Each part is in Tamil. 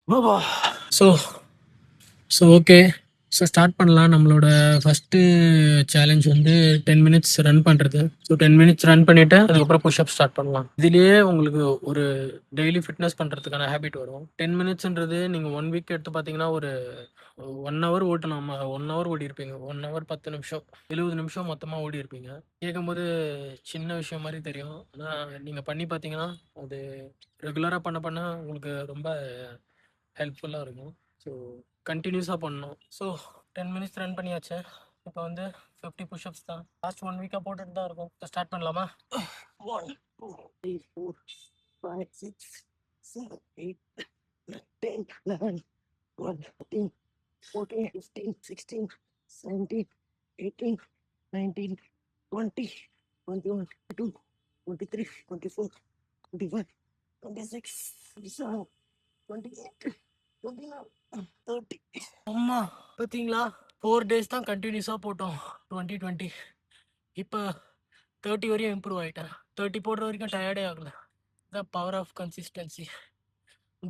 So so okay. So start பண்ணலாம். நம்மளோட ஃபஸ்ட்டு சேலஞ்ச் வந்து 10 மினிட்ஸ் ரன் பண்ணுறது. ஸோ 10 மினிட்ஸ் ரன் பண்ணிவிட்டு அதுக்கப்புறம் புஷ்அப் ஸ்டார்ட் பண்ணலாம். இதுலேயே உங்களுக்கு ஒரு டெய்லி ஃபிட்னஸ் பண்ணுறதுக்கான ஹேபிட் வரும். 10 மினிட்ஸ்ன்றது நீங்கள் 1 வீக் எடுத்து பார்த்தீங்கன்னா ஒரு 1 ஹவர் ஓட்டலாம். 1 ஹவர் ஓடிருப்பீங்க. 1 ஹவர் 10 நிமிஷம் 70 நிமிஷம் மொத்தமாக ஓடிருப்பீங்க. கேட்கும்போது சின்ன விஷயம் மாதிரி தெரியும். ஆனால் நீங்கள் பண்ணி பார்த்தீங்கன்னா அது ரெகுலராக பண்ண பண்ண உங்களுக்கு ரொம்ப ஹெல்ப்ஃபுல்லாக இருக்கும். ஸோ கண்டினியூஸாக பண்ணணும். ஸோ 10 மினிட்ஸ் ரன் பண்ணியாச்சு. இப்போ வந்து 50 புஷ்அப்ஸ் தான். லாஸ்ட் 1 வீக்காக போட்டுட்டு தான் இருக்கும். ஸ்டார்ட் பண்ணலாமா? 1 2 3 4 5 6 7 8 10 11 12 13 14 15 16 17 18 19 20 21 22 23 24 25 26 27 28 29 30. அம்மா பார்த்தீங்களா, 4 டேஸ் தான் கண்டினியூஸாக போட்டோம் 2020. இப்போ 30 வரையும் இம்ப்ரூவ் ஆகிட்டேன். 30 போடுற வரைக்கும் டயர்டே ஆகலை. The power of consistency.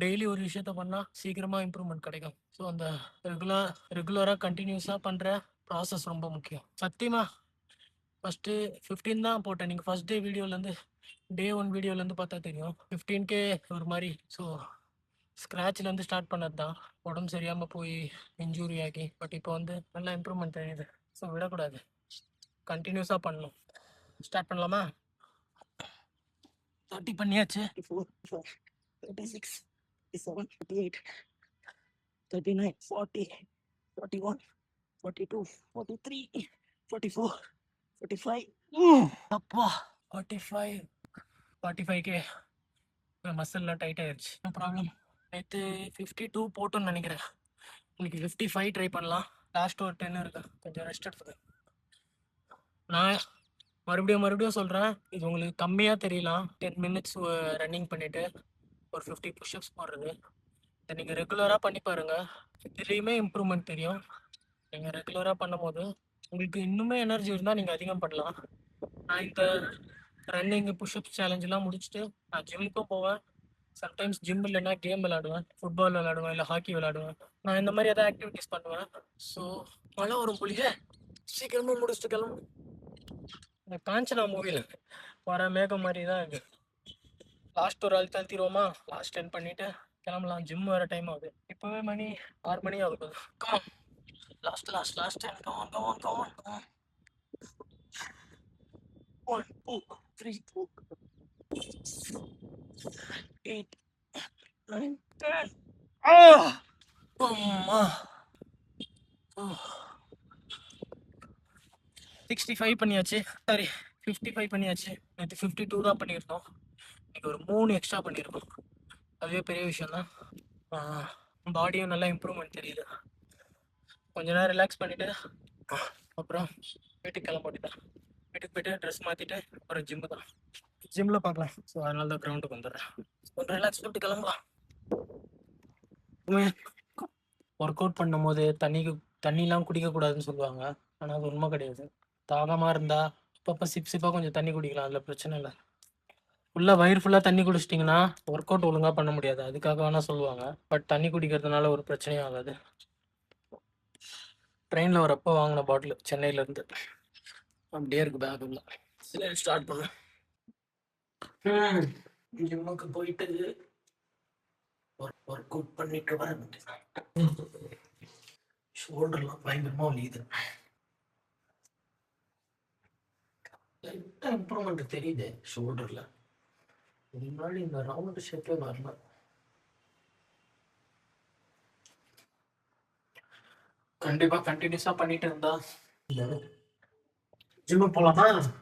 Daily ஒரு விஷயத்த பண்ணால் சீக்கிரமாக இம்ப்ரூவ்மெண்ட் கிடைக்கும். ஸோ அந்த ரெகுலராக கண்டினியூஸாக பண்ணுற ப்ராசஸ் ரொம்ப முக்கியம். சத்தியமாக ஃபஸ்ட்டு 15 தான் போட்டேன். நீங்கள் ஃபஸ்ட் டே வீடியோலேருந்து டே 1 வீடியோலேருந்து பார்த்தா தெரியும். 15K ஒரு மாதிரி. ஸோ ஸ்க்ராட்ச்லேருந்து ஸ்டார்ட் பண்ணது தான். உடம்பு சரியாமல் போய் இன்ஜூரி ஆகி, பட் இப்போ வந்து நல்லா இம்ப்ரூவ்மெண்ட் தெரியுது. ஸோ விடக்கூடாது, கண்டினியூஸாக பண்ணணும். ஸ்டார்ட் பண்ணலாமா? 30 பண்ணியாச்சு. 34 36 37 38 39 40 41 42 43 44 45. அப்பா 45 45K மசில்லாம் டைட் ஆயிடுச்சு. No problem. நேற்று 52 போட்டோன்னு நினைக்கிறேன். இன்னைக்கு 55 ட்ரை பண்ணலாம். லாஸ்ட் ஒரு 10 இருக்கு, கொஞ்சம் ரெஸ்ட் எடுத்துக்க. நான் மறுபடியும் சொல்கிறேன், இது உங்களுக்கு கம்மியாக தெரியலாம். 10 மினிட்ஸ் ரன்னிங் பண்ணிவிட்டு ஒரு 50 புஷ்அப்ஸ் போடுறது. இதை நீங்கள் ரெகுலராக பண்ணி பாருங்கள். இதுலேயுமே இம்ப்ரூவ்மெண்ட் தெரியும். நீங்கள் ரெகுலராக பண்ணும்போது உங்களுக்கு இன்னுமே எனர்ஜி இருந்தால் நீங்கள் அதிகம் பண்ணலாம். நான் இந்த ரன்னிங் புஷ்அப்ஸ் சேலஞ்செலாம் முடிச்சுட்டு நான் ஜிம்முக்கும் போவேன். சம்டைம்ஸ் ஜிம் இல்லைன்னா கேம் விளாடுவேன், ஃபுட்பால் விளாடுவேன், இல்லை ஹாக்கி விளாடுவேன். நான் இந்த மாதிரி எதாவது ஆக்டிவிட்டீஸ் பண்ணுவேன். ஸோ மழை வரும் புள்ளியே, சீக்கிரமாக முடிச்சுட்டு கிளம்பு. இந்த காஞ்சனா மூவியில் வர மேகம் மாதிரி தான் இருக்கு. லாஸ்ட் ஒரு ஆள் தள்ளிடுவோமா? லாஸ்ட் 10 பண்ணிவிட்டு கிளம்பலாம். ஜிம் வர டைம் ஆகுது. இப்போவே மணி 6 மணி ஆகுது. Come on, last 10. கமான். 1 2 3 4 8 9 10. அம்மா 65 பண்ணியாச்சு. சாரி, 55 பண்ணியாச்சு. நேற்று 52 தான் பண்ணியிருந்தோம். இன்னைக்கு ஒரு 3 எக்ஸ்ட்ரா பண்ணியிருக்கோம். அதுவே பெரிய விஷயம் தான். பாடியும் நல்லா இம்ப்ரூவ்மெண்ட் தெரியுது. கொஞ்ச நேரம் ரிலாக்ஸ் பண்ணிவிட்டு அப்புறம் வீட்டுக்கு கிளம்ப வேண்டியதான். வீட்டுக்கு போய்ட்டு ட்ரெஸ் மாற்றிட்டு ஒரு ஜிம்மு தான். ஜிம்மில் பார்க்கலாம். ஸோ அதனால தான் கிரவுண்டுக்கு வந்துடுறேன். கொஞ்சம் ரிலாக்ஸ் பண்ணிட்டு கிளம்பலாம். ஒர்க் அவுட் பண்ணும் போது தண்ணிலாம் குடிக்கக்கூடாதுன்னு சொல்லுவாங்க. ஆனால் அது உண்மை கிடையாது. தாகமாக இருந்தால் அப்பப்போ சிப்பாக கொஞ்சம் தண்ணி குடிக்கலாம், அதில் பிரச்சனை இல்லை. ஃபுல்லாக வயிறு ஃபுல்லாக தண்ணி குடிச்சிட்டிங்கன்னா ஒர்க் அவுட் ஒழுங்காக பண்ண முடியாது. அதுக்காக வேணால் சொல்லுவாங்க. பட் தண்ணி குடிக்கிறதுனால ஒரு பிரச்சனையும் ஆகாது. ட்ரெயினில் வரப்போ வாங்கின பாட்டில் சென்னையிலேருந்து அப்படியே இருக்கு பேக் உள்ள. சரி ஸ்டார்ட் பண்ண. ஜிம்முக்கு போயிட்டு ஒர்க் அவுட் பண்ணிட்டு வர ஷோல்டர்லாம் பயங்கரமாக வலிக்குது. லைட்டாக இம்ப்ரூவ்மெண்ட் தெரியுது ஷோல்டரில். முன்னாடி இந்த ரவுண்டு ஷேப்பே வரல. கண்டிப்பாக கண்டினியூஸாக பண்ணிட்டு இருந்தா ஜிம்முக்கு போகலாமா?